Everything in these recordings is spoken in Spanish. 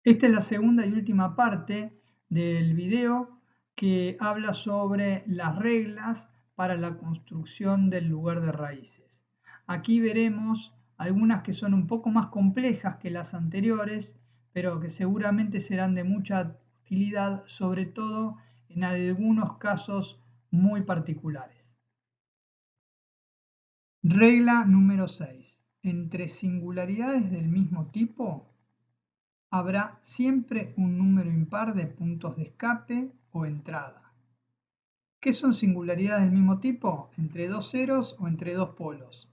Esta es la segunda y última parte del video que habla sobre las reglas para la construcción del lugar de raíces. Aquí veremos algunas que son un poco más complejas que las anteriores, pero que seguramente serán de mucha utilidad, sobre todo en algunos casos muy particulares. Regla número 6. Entre singularidades del mismo tipo habrá siempre un número impar de puntos de escape o entrada. ¿Qué son singularidades del mismo tipo? Entre dos ceros o entre dos polos.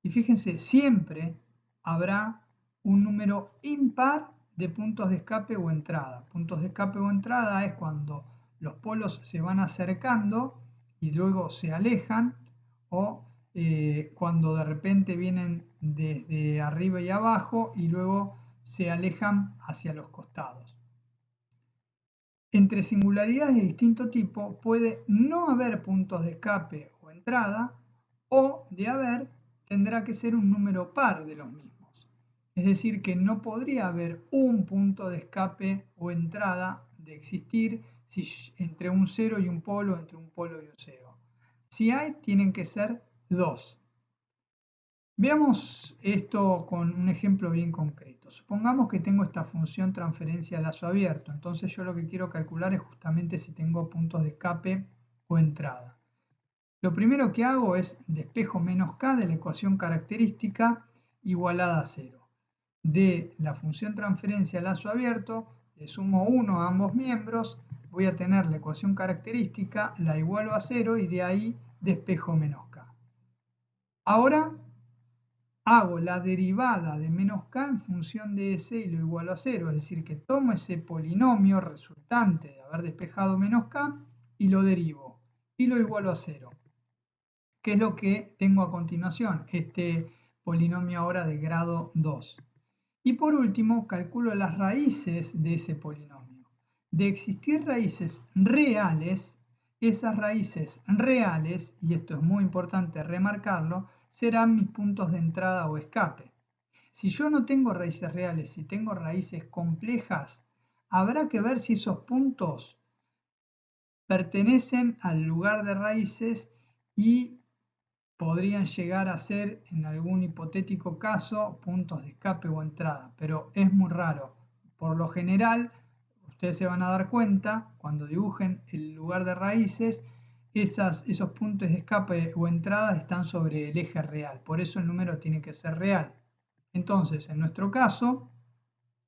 Y fíjense, siempre habrá un número impar de puntos de escape o entrada. Puntos de escape o entrada es cuando los polos se van acercando y luego se alejan, o cuando de repente vienen desde arriba y abajo y luego se alejan hacia los costados. Entre singularidades de distinto tipo puede no haber puntos de escape o entrada, o de haber tendrá que ser un número par de los mismos. Es decir, que no podría haber un punto de escape o entrada de existir si entre un 0 y un polo, entre un polo y un 0. Si hay, tienen que ser dos. Veamos esto con un ejemplo bien concreto. Supongamos que tengo esta función transferencia lazo abierto. Entonces yo lo que quiero calcular es justamente si tengo puntos de escape o entrada. Lo primero que hago es despejo menos k de la ecuación característica igualada a 0. De la función transferencia lazo abierto, le sumo 1 a ambos miembros, voy a tener la ecuación característica, la igualo a 0 y de ahí despejo menos k. Ahora hago la derivada de menos k en función de ese y lo igualo a 0, es decir, que tomo ese polinomio resultante de haber despejado menos k y lo derivo y lo igualo a 0. ¿Qué es lo que tengo a continuación? Este polinomio ahora de grado 2. Y por último, calculo las raíces de ese polinomio. De existir raíces reales, esas raíces reales, y esto es muy importante remarcarlo, serán mis puntos de entrada o escape. Si yo no tengo raíces reales, si tengo raíces complejas, habrá que ver si esos puntos pertenecen al lugar de raíces y podrían llegar a ser, en algún hipotético caso, puntos de escape o entrada, pero es muy raro. Por lo general, ustedes se van a dar cuenta, cuando dibujen el lugar de raíces, esos puntos de escape o entrada están sobre el eje real, por eso el número tiene que ser real. Entonces, en nuestro caso,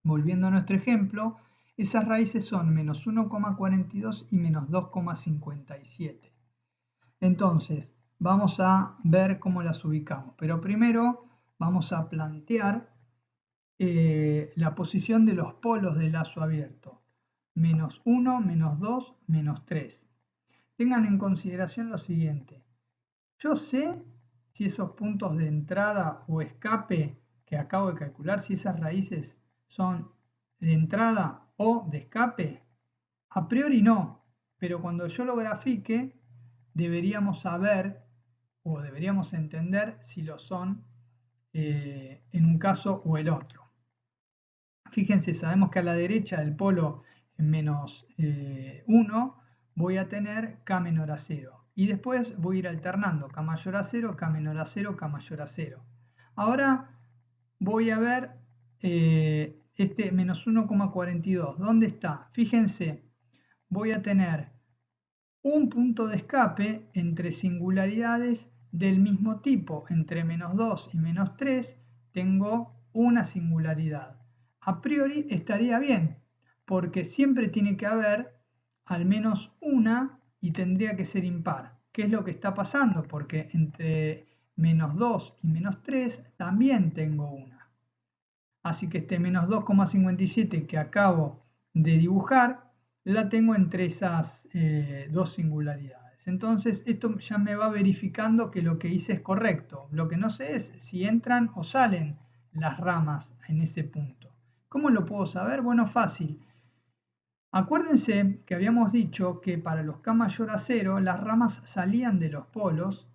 volviendo a nuestro ejemplo, esas raíces son menos 1,42 y menos 2,57. Entonces, vamos a ver cómo las ubicamos, pero primero vamos a plantear la posición de los polos del lazo abierto. Menos 1, menos 2, menos 3. Tengan en consideración lo siguiente. Yo sé si esos puntos de entrada o escape que acabo de calcular, si esas raíces son de entrada o de escape. A priori no, pero cuando yo lo grafique deberíamos saber o deberíamos entender si lo son en un caso o el otro. Fíjense, sabemos que a la derecha del polo en menos 1 voy a tener k menor a 0. Y después voy a ir alternando k mayor a 0, k menor a 0, k mayor a 0. Ahora voy a ver este menos 1,42. ¿Dónde está? Fíjense, voy a tener un punto de escape entre singularidades del mismo tipo. Entre menos 2 y menos 3 tengo una singularidad. A priori estaría bien, porque siempre tiene que haber al menos una y tendría que ser impar. ¿Qué es lo que está pasando? Porque entre menos 2 y menos 3 también tengo una. Así que este menos 2,57 que acabo de dibujar, la tengo entre esas dos singularidades. Entonces esto ya me va verificando que lo que hice es correcto. Lo que no sé es si entran o salen las ramas en ese punto. ¿Cómo lo puedo saber? Bueno, fácil. Acuérdense que habíamos dicho que para los k mayor a 0 las ramas salían de los polos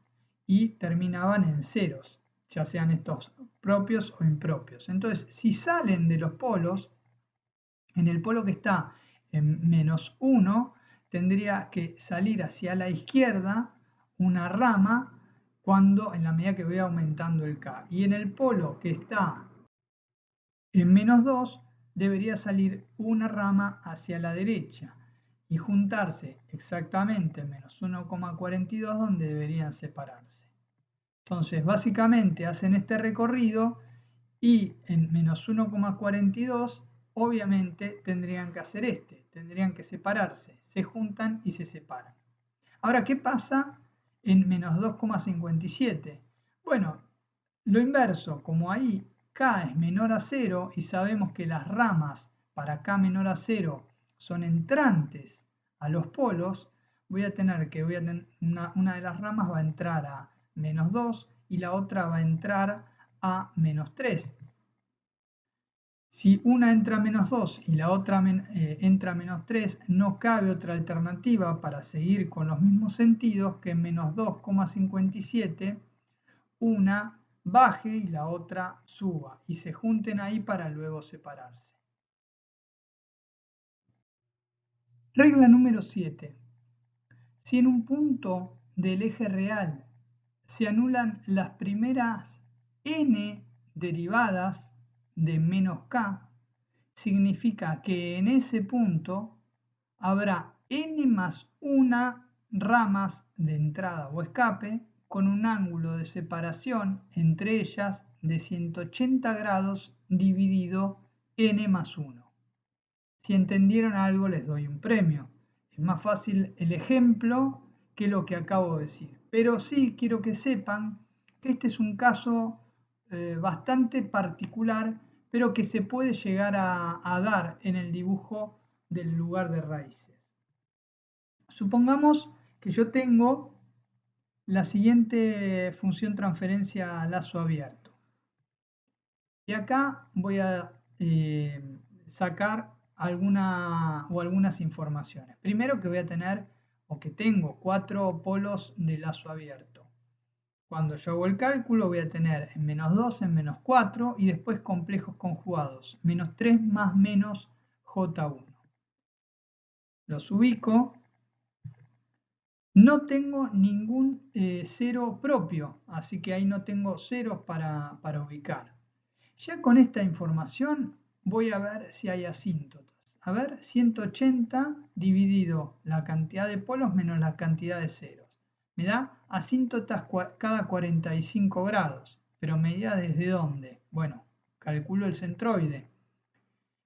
y terminaban en ceros, ya sean estos propios o impropios. Entonces, si salen de los polos, En el polo que está en menos 1 tendría que salir hacia la izquierda una rama en la medida que voy aumentando el K. Y en el polo que está en menos 2 debería salir una rama hacia la derecha y juntarse exactamente en menos 1,42 donde deberían separarse. Entonces, básicamente hacen este recorrido y en menos 1,42 obviamente tendrían que hacer tendrían que separarse, se juntan y se separan. Ahora, ¿qué pasa en menos 2,57? Bueno, lo inverso, como ahí K es menor a 0 y sabemos que las ramas para K menor a 0 son entrantes a los polos, una de las ramas va a entrar a menos 2 y la otra va a entrar a menos 3. Si una entra a menos 2 y la otra entra a menos 3, no cabe otra alternativa para seguir con los mismos sentidos que en menos 2,57 una baje y la otra suba y se junten ahí para luego separarse. Regla número 7. Si en un punto del eje real se anulan las primeras n derivadas de menos k, significa que en ese punto habrá n más 1 ramas de entrada o escape con un ángulo de separación entre ellas de 180 grados dividido n más 1. Si entendieron algo les doy un premio. Es más fácil el ejemplo que lo que acabo de decir. Pero sí quiero que sepan que este es un caso bastante particular, pero que se puede llegar a dar en el dibujo del lugar de raíces. Supongamos que yo tengo la siguiente función transferencia a lazo abierto. Y acá voy a sacar algunas informaciones. Primero que voy a tener, o que tengo, 4 polos de lazo abierto. Cuando yo hago el cálculo voy a tener en menos 2, en menos 4 y después complejos conjugados. Menos 3 más menos J1. Los ubico. No tengo ningún cero propio, así que ahí no tengo ceros para ubicar. Ya con esta información voy a ver si hay asíntotas. A ver, 180 dividido la cantidad de polos menos la cantidad de ceros. Me da asíntotas cada 45 grados. Pero medida desde dónde. Bueno, calculo el centroide.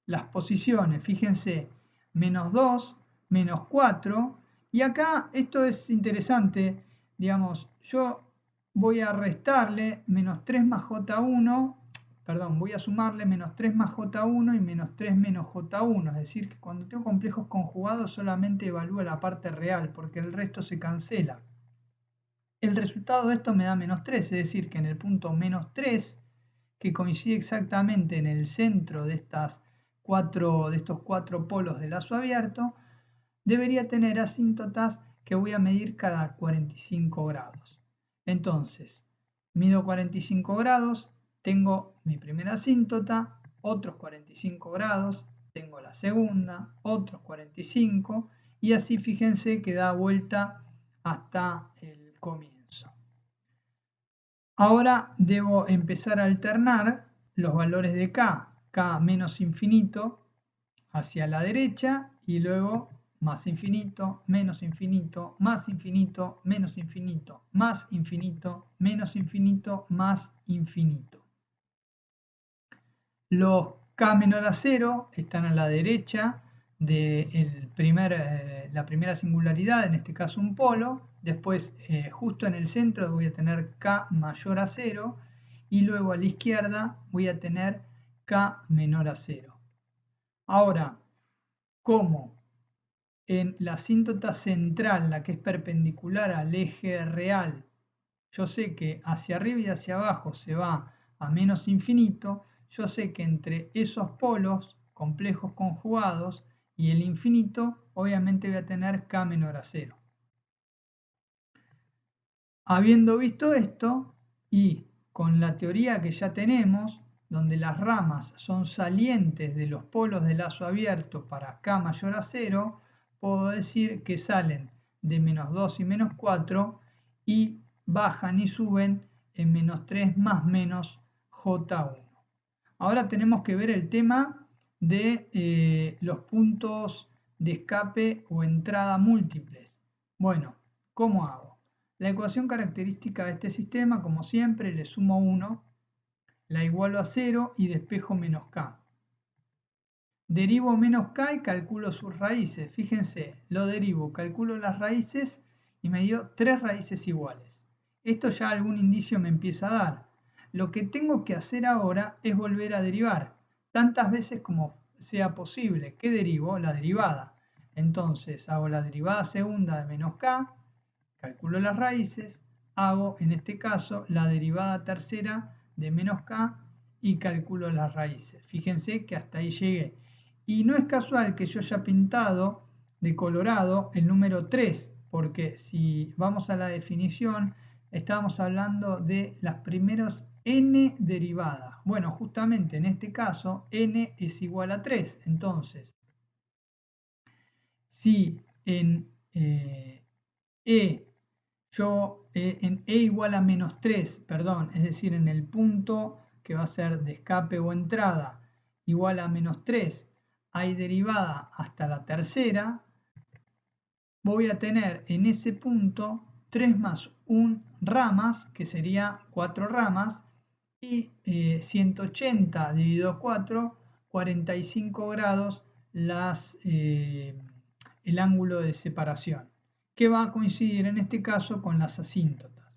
Las posiciones, fíjense, menos 2, menos 4. Y acá esto es interesante. Digamos, yo voy a restarle menos 3 más J1. Perdón, voy a sumarle menos 3 más J1 y menos 3 menos J1, es decir, que cuando tengo complejos conjugados solamente evalúo la parte real, porque el resto se cancela. El resultado de esto me da menos 3, es decir, que en el punto menos 3, que coincide exactamente en el centro de estos 4 polos de lazo abierto, debería tener asíntotas que voy a medir cada 45 grados. Entonces, mido 45 grados, tengo mi primera asíntota, otros 45 grados, tengo la segunda, otros 45, y así fíjense que da vuelta hasta el comienzo. Ahora debo empezar a alternar los valores de k menos infinito hacia la derecha y luego más infinito, menos infinito, más infinito, menos infinito, más infinito, menos infinito, más infinito. Los k menor a 0 están a la derecha de la primera singularidad, en este caso un polo. Después, justo en el centro voy a tener k mayor a 0 y luego a la izquierda voy a tener k menor a 0. Ahora, como en la asíntota central, la que es perpendicular al eje real, yo sé que hacia arriba y hacia abajo se va a menos infinito, yo sé que entre esos polos complejos conjugados y el infinito, obviamente voy a tener k menor a 0. Habiendo visto esto, y con la teoría que ya tenemos, donde las ramas son salientes de los polos de lazo abierto para k mayor a 0, puedo decir que salen de menos 2 y menos 4 y bajan y suben en menos 3 más menos J1. Ahora tenemos que ver el tema de los puntos de escape o entrada múltiples. Bueno, ¿cómo hago? La ecuación característica de este sistema, como siempre, le sumo 1, la igualo a 0 y despejo menos k. Derivo menos k y calculo sus raíces. Fíjense, lo derivo, calculo las raíces y me dio 3 raíces iguales. Esto ya algún indicio me empieza a dar. Lo que tengo que hacer ahora es volver a derivar, tantas veces como sea posible. ¿Qué derivo? La derivada. Entonces hago la derivada segunda de menos k, calculo las raíces, hago en este caso la derivada tercera de menos k y calculo las raíces. Fíjense que hasta ahí llegué. Y no es casual que yo haya pintado de colorado el número 3, porque si vamos a la definición, estábamos hablando de las primeras n derivadas. Bueno, justamente en este caso, n es igual a 3. Entonces, si en en e igual a menos 3, perdón, es decir, en el punto que va a ser de escape o entrada igual a menos 3, hay derivada hasta la tercera, voy a tener en ese punto 3 más 1 ramas, que sería 4 ramas, y 180 dividido 4, 45 grados el ángulo de separación, que va a coincidir en este caso con las asíntotas.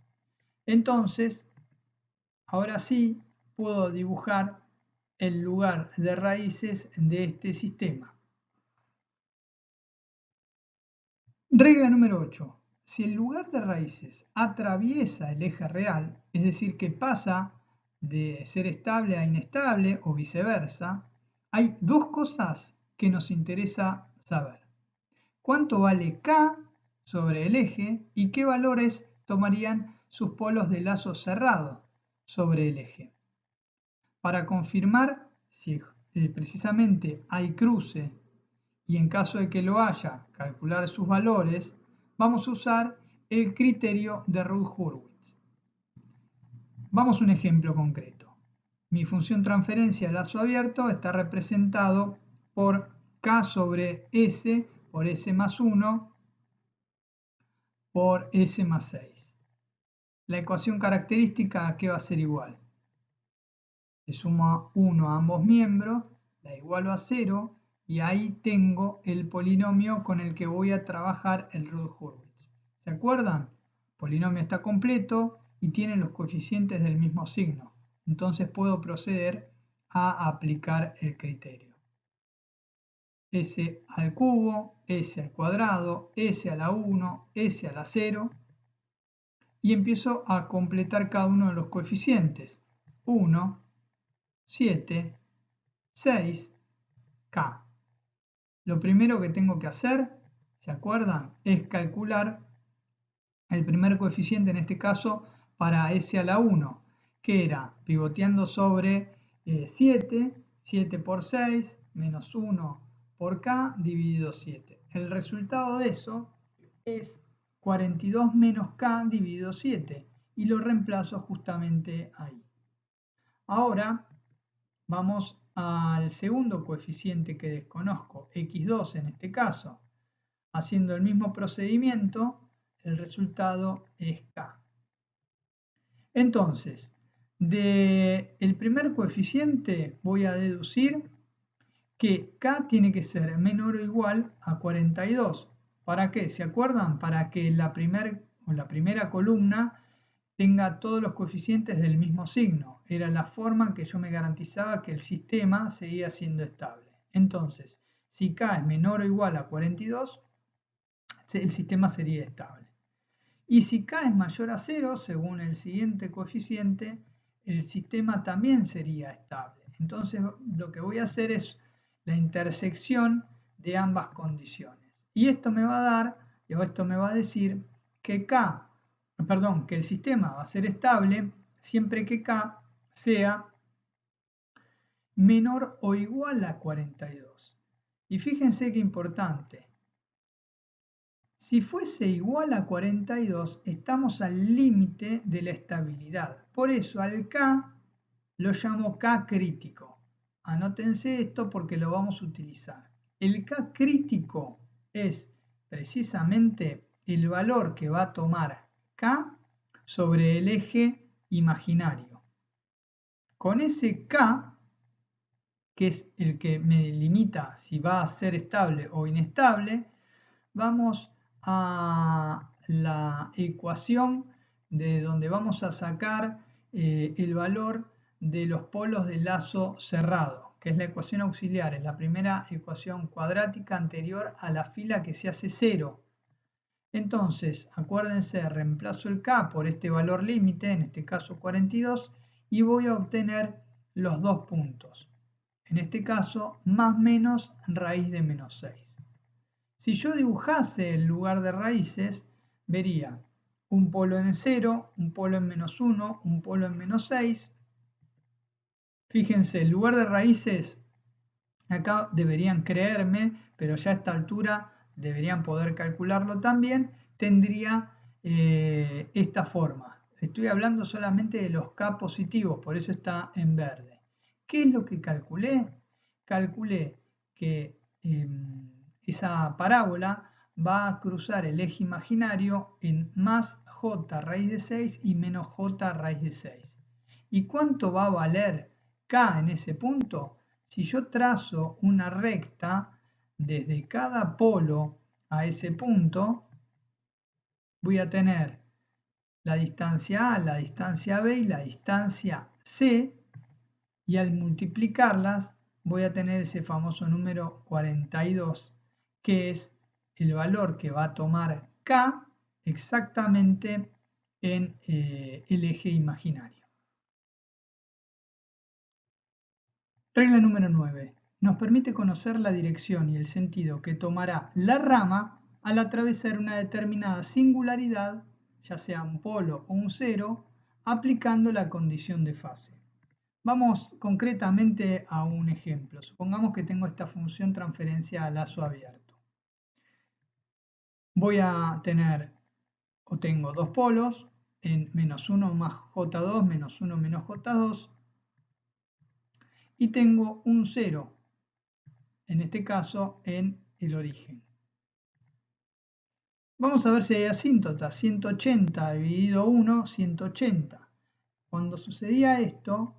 Entonces, ahora sí puedo dibujar el lugar de raíces de este sistema. Regla número 8. Si el lugar de raíces atraviesa el eje real, es decir, que pasa de ser estable a inestable o viceversa, hay dos cosas que nos interesa saber. ¿Cuánto vale K sobre el eje y qué valores tomarían sus polos de lazo cerrado sobre el eje? Para confirmar si precisamente hay cruce y en caso de que lo haya, calcular sus valores, vamos a usar el criterio de Routh-Hurwitz. Vamos a un ejemplo concreto. Mi función transferencia de lazo abierto está representado por K sobre S por S más 1 por S más 6. La ecuación característica, ¿a qué va a ser igual? Le sumo 1 a ambos miembros, la igualo a 0 y ahí tengo el polinomio con el que voy a trabajar el Routh-Hurwitz. ¿Se acuerdan? El polinomio está completo y tiene los coeficientes del mismo signo. Entonces puedo proceder a aplicar el criterio. S al cubo, S al cuadrado, S a la 1, S a la 0 y empiezo a completar cada uno de los coeficientes. 1, 7, 6, K. Lo primero que tengo que hacer, ¿se acuerdan? Es calcular el primer coeficiente, en este caso, para S a la 1, que era pivoteando sobre 7, 7 por 6, menos 1 por K, dividido 7. El resultado de eso es 42 menos K dividido 7, y lo reemplazo justamente ahí. Ahora vamos al segundo coeficiente que desconozco, x2 en este caso. Haciendo el mismo procedimiento, el resultado es K. Entonces, del primer coeficiente voy a deducir que K tiene que ser menor o igual a 42. ¿Para qué? ¿Se acuerdan? Para que la primera columna tenga todos los coeficientes del mismo signo. Era la forma en que yo me garantizaba que el sistema seguía siendo estable. Entonces, si K es menor o igual a 42, el sistema sería estable. Y si K es mayor a 0, según el siguiente coeficiente, el sistema también sería estable. Entonces, lo que voy a hacer es la intersección de ambas condiciones. Y esto me va a dar, o esto me va a decir que que el sistema va a ser estable siempre que K sea menor o igual a 42. Y fíjense qué importante. Si fuese igual a 42, estamos al límite de la estabilidad. Por eso al K lo llamo K crítico. Anótense esto porque lo vamos a utilizar. El K crítico es precisamente el valor que va a tomar K sobre el eje imaginario. Con ese K, que es el que me limita si va a ser estable o inestable, vamos a la ecuación de donde vamos a sacar el valor de los polos del lazo cerrado, que es la ecuación auxiliar, es la primera ecuación cuadrática anterior a la fila que se hace cero. Entonces, acuérdense, reemplazo el K por este valor límite, en este caso 42, y voy a obtener los dos puntos. En este caso, más menos raíz de menos 6. Si yo dibujase el lugar de raíces, vería un polo en 0, un polo en menos 1, un polo en menos 6. Fíjense, el lugar de raíces, acá deberían creerme, pero ya a esta altura deberían poder calcularlo también, tendría esta forma. Estoy hablando solamente de los K positivos, por eso está en verde. ¿Qué es lo que calculé? Calculé que esa parábola va a cruzar el eje imaginario en más j raíz de 6 y menos j raíz de 6. ¿Y cuánto va a valer K en ese punto? Si yo trazo una recta desde cada polo a ese punto, voy a tener la distancia A, la distancia B y la distancia C, y al multiplicarlas voy a tener ese famoso número 42, que es el valor que va a tomar K exactamente en el eje imaginario. Regla número 9. Nos permite conocer la dirección y el sentido que tomará la rama al atravesar una determinada singularidad, ya sea un polo o un cero, aplicando la condición de fase. Vamos concretamente a un ejemplo. Supongamos que tengo esta función transferencia a lazo abierto. Voy a tener, o tengo dos polos, en menos 1 más j2, menos 1 menos j2, y tengo un 0, en este caso en el origen. Vamos a ver si hay asíntotas. 180 dividido 1, 180. Cuando sucedía esto,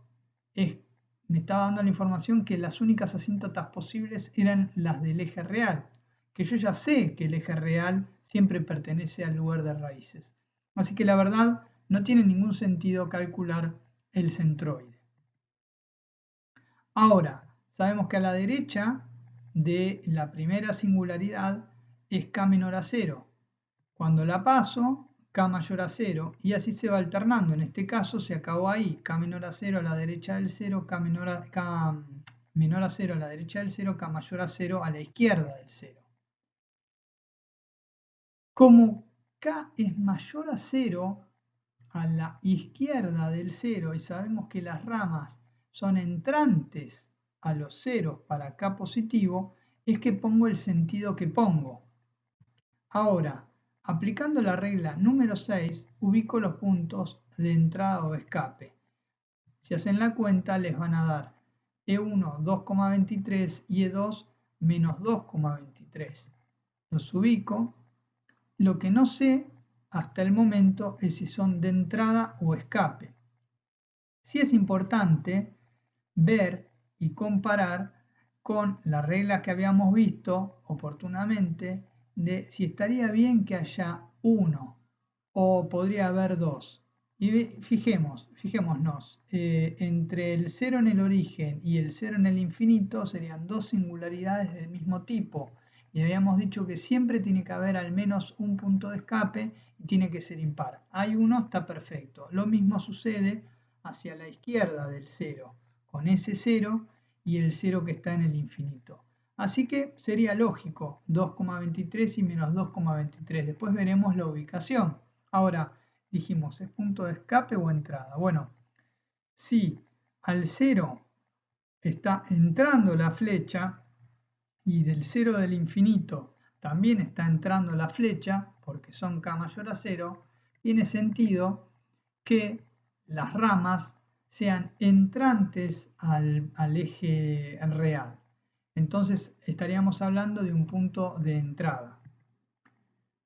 me estaba dando la información que las únicas asíntotas posibles eran las del eje real, que yo ya sé que el eje real siempre pertenece al lugar de raíces. Así que la verdad no tiene ningún sentido calcular el centroide. Ahora, sabemos que a la derecha de la primera singularidad es k menor a 0. Cuando la paso, k mayor a 0, y así se va alternando. En este caso se acabó ahí, k menor a 0 a la derecha del 0, k menor a 0 a la derecha del 0, k mayor a 0 a la izquierda del 0. Como k es mayor a 0 a la izquierda del 0 y sabemos que las ramas son entrantes a los ceros para k positivo, es que pongo el sentido que pongo. Ahora, aplicando la regla número 6, ubico los puntos de entrada o escape. Si hacen la cuenta, les van a dar E1 2,23 y E2 menos 2,23. Los ubico. Lo que no sé hasta el momento es si son de entrada o escape. Sí es importante ver y comparar con la regla que habíamos visto oportunamente de si estaría bien que haya uno o podría haber dos. Y fijémonos, entre el 0 en el origen y el 0 en el infinito serían dos singularidades del mismo tipo. Y habíamos dicho que siempre tiene que haber al menos un punto de escape y tiene que ser impar. Hay uno, está perfecto. Lo mismo sucede hacia la izquierda del 0, con ese 0 y el 0 que está en el infinito. Así que sería lógico 2,23 y menos 2,23. Después veremos la ubicación. Ahora, dijimos, ¿es punto de escape o entrada? Bueno, si al 0 está entrando la flecha y del 0 del infinito también está entrando la flecha, porque son k mayor a 0, tiene sentido que las ramas sean entrantes al eje real. Entonces estaríamos hablando de un punto de entrada.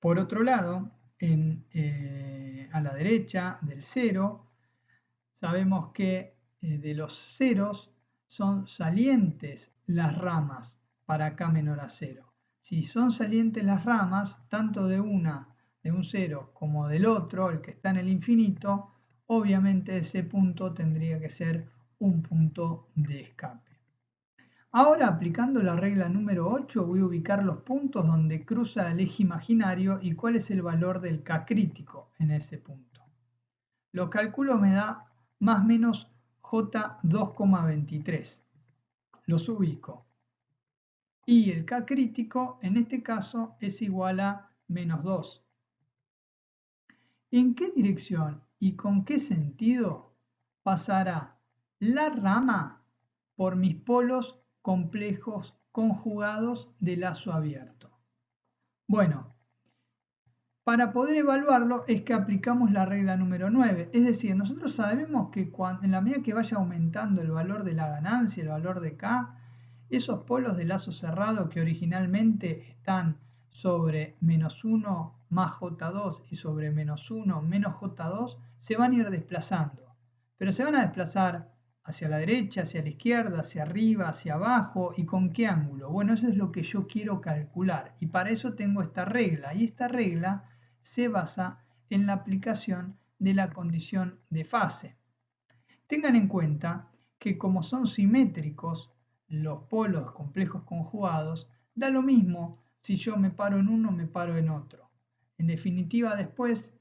Por otro lado, a la derecha del 0, sabemos que de los ceros son salientes las ramas para k menor a 0. Si son salientes las ramas, tanto de un 0 como del otro, el que está en el infinito, obviamente ese punto tendría que ser un punto de escape. Ahora, aplicando la regla número 8, voy a ubicar los puntos donde cruza el eje imaginario y cuál es el valor del K crítico en ese punto. Lo calculo, me da más o menos J2,23. Los ubico. Y el K crítico, en este caso, es igual a menos 2. ¿En qué dirección y con qué sentido pasará la rama por mis polos complejos conjugados de lazo abierto? Bueno, para poder evaluarlo es que aplicamos la regla número 9. Es decir, nosotros sabemos que en la medida que vaya aumentando el valor de la ganancia, el valor de K, esos polos de lazo cerrado que originalmente están sobre menos 1 más J2 y sobre menos 1 menos J2 se van a ir desplazando. Pero se van a desplazar hacia la derecha, hacia la izquierda, hacia arriba, hacia abajo. ¿Y con qué ángulo? Bueno, eso es lo que yo quiero calcular. Y para eso tengo esta regla. Y esta regla se basa en la aplicación de la condición de fase. Tengan en cuenta que como son simétricos los polos complejos conjugados, da lo mismo si yo me paro en uno o me paro en otro. En definitiva, después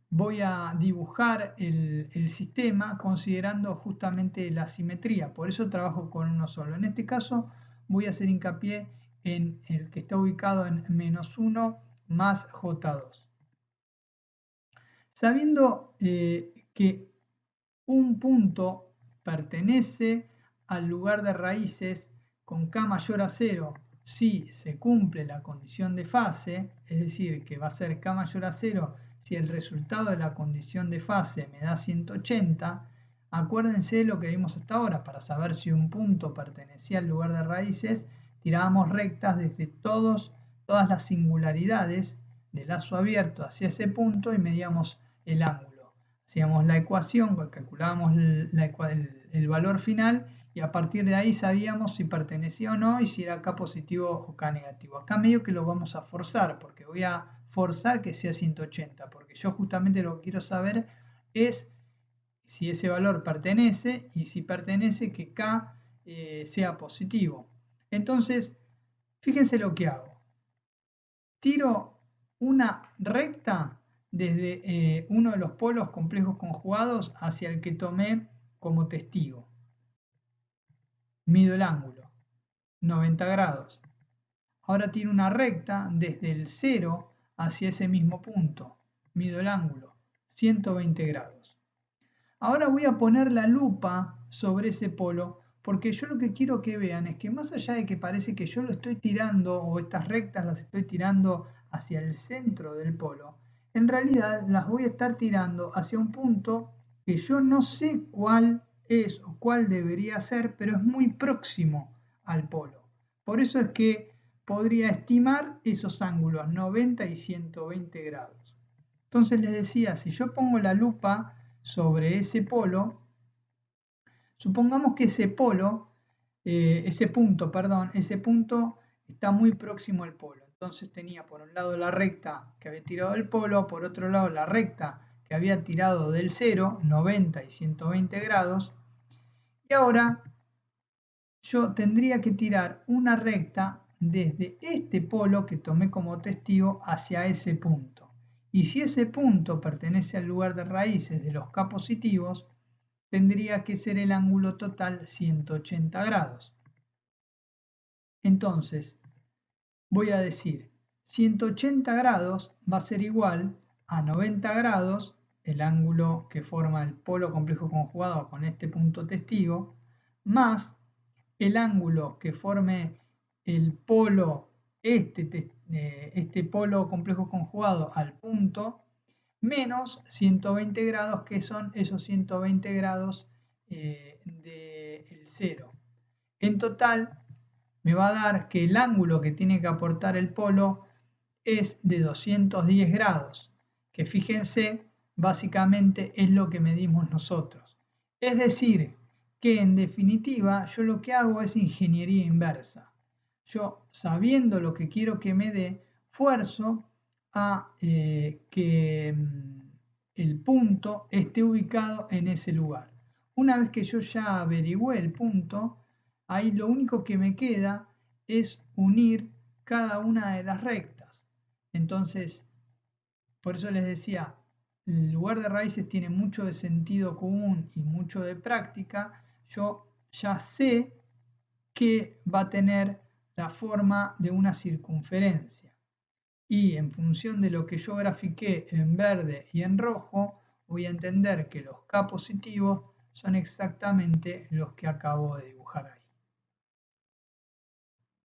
voy a dibujar el sistema considerando justamente la simetría. Por eso trabajo con uno solo. En este caso voy a hacer hincapié en el que está ubicado en menos 1 más J2. Sabiendo que un punto pertenece al lugar de raíces con k mayor a 0 si se cumple la condición de fase, es decir, que va a ser k mayor a 0 si el resultado de la condición de fase me da 180, acuérdense de lo que vimos hasta ahora, para saber si un punto pertenecía al lugar de raíces, tirábamos rectas desde todas las singularidades de lazo abierto hacia ese punto y medíamos el ángulo. Hacíamos la ecuación, calculábamos el valor final y a partir de ahí sabíamos si pertenecía o no y si era K positivo o K negativo. Acá medio que lo vamos a forzar, porque voy a forzar que sea 180, porque yo justamente lo que quiero saber es si ese valor pertenece y si pertenece que K sea positivo. Entonces, fíjense lo que hago. Tiro una recta desde uno de los polos complejos conjugados hacia el que tomé como testigo. Mido el ángulo, 90 grados. Ahora tiro una recta desde el 0 hacia ese mismo punto. Mido el ángulo, 120 grados. Ahora voy a poner la lupa sobre ese polo porque yo lo que quiero que vean es que más allá de que parece que yo lo estoy tirando o estas rectas las estoy tirando hacia el centro del polo, en realidad las voy a estar tirando hacia un punto que yo no sé cuál es o cuál debería ser, pero es muy próximo al polo. Por eso es que podría estimar esos ángulos 90 y 120 grados. Entonces les decía, si yo pongo la lupa sobre ese polo, supongamos que ese punto está muy próximo al polo. Entonces tenía por un lado la recta que había tirado del polo, por otro lado la recta que había tirado del 0, 90 y 120 grados. Y ahora yo tendría que tirar una recta desde este polo que tomé como testigo hacia ese punto. Y si ese punto pertenece al lugar de raíces de los K positivos, tendría que ser el ángulo total 180 grados. Entonces, voy a decir 180 grados va a ser igual a 90 grados, el ángulo que forma el polo complejo conjugado con este punto testigo, más el ángulo que forme el polo, este polo complejo conjugado al punto, menos 120 grados, que son esos 120 grados del cero. En total, me va a dar que el ángulo que tiene que aportar el polo es de 210 grados, que fíjense, básicamente es lo que medimos nosotros. Es decir, que en definitiva yo lo que hago es ingeniería inversa. Yo, sabiendo lo que quiero que me dé, fuerzo a que el punto esté ubicado en ese lugar. Una vez que yo ya averigüé el punto, ahí lo único que me queda es unir cada una de las rectas. Entonces, por eso les decía, el lugar de raíces tiene mucho de sentido común y mucho de práctica. Yo ya sé que va a tener la forma de una circunferencia. Y en función de lo que yo grafiqué en verde y en rojo, voy a entender que los K positivos son exactamente los que acabo de dibujar ahí.